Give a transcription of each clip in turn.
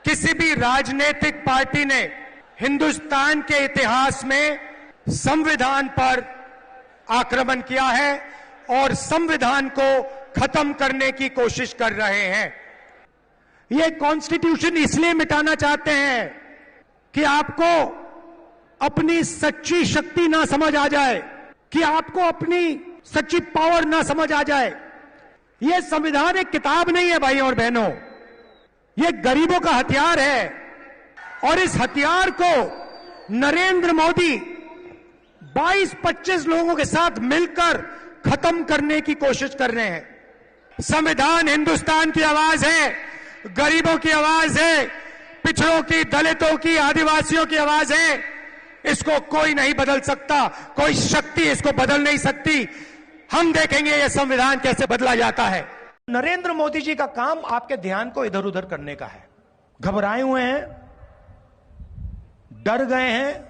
किसी भी राजनीतिक पार्टी ने हिंदुस्तान के इतिहास में संविधान पर आक्रमण किया है और संविधान को खत्म करने की कोशिश कर रहे हैं। ये कॉन्स्टिट्यूशन इसलिए मिटाना चाहते हैं कि आपको अपनी सच्ची शक्ति ना समझ आ जाए, कि आपको अपनी सच्ची पावर ना समझ आ जाए। यह संविधान एक किताब नहीं है भाइयों और बहनों, यह गरीबों का हथियार है और इस हथियार को नरेंद्र मोदी 22-25 लोगों के साथ मिलकर खत्म करने की कोशिश कर रहे हैं। संविधान हिंदुस्तान की आवाज है, गरीबों की आवाज है, पिछड़ों की, दलितों की, आदिवासियों की आवाज है। इसको कोई नहीं बदल सकता, कोई शक्ति इसको बदल नहीं सकती। हम देखेंगे यह संविधान कैसे बदला जाता है। नरेंद्र मोदी जी का काम आपके ध्यान को इधर उधर करने का है। घबराए हुए हैं, डर गए हैं,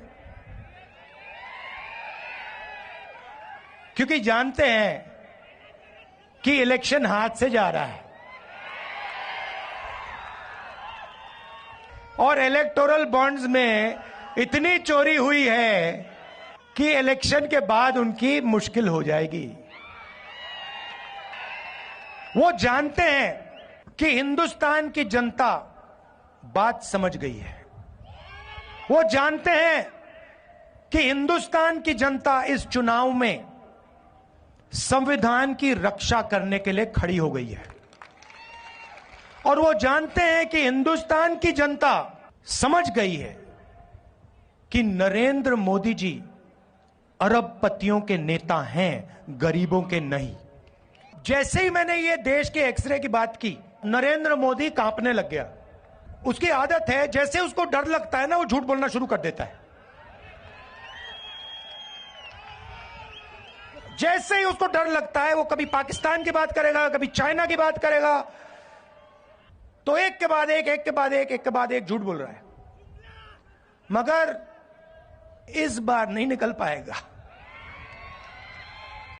क्योंकि जानते हैं कि इलेक्शन हाथ से जा रहा है और इलेक्टोरल बॉन्ड्स में इतनी चोरी हुई है कि इलेक्शन के बाद उनकी मुश्किल हो जाएगी। वो जानते हैं कि हिंदुस्तान की जनता बात समझ गई है। वो जानते हैं कि हिंदुस्तान की जनता इस चुनाव में संविधान की रक्षा करने के लिए खड़ी हो गई है और वो जानते हैं कि हिंदुस्तान की जनता समझ गई है कि नरेंद्र मोदी जी अरबपतियों के नेता हैं, गरीबों के नहीं। जैसे ही मैंने ये देश के एक्सरे की बात की, नरेंद्र मोदी कांपने लग गया। उसकी आदत है, जैसे उसको डर लगता है ना, वो झूठ बोलना शुरू कर देता है। जैसे ही उसको डर लगता है, वो कभी पाकिस्तान की बात करेगा, कभी चाइना की बात करेगा, तो एक के बाद एक झूठ बोल रहा है। मगर इस बार नहीं निकल पाएगा।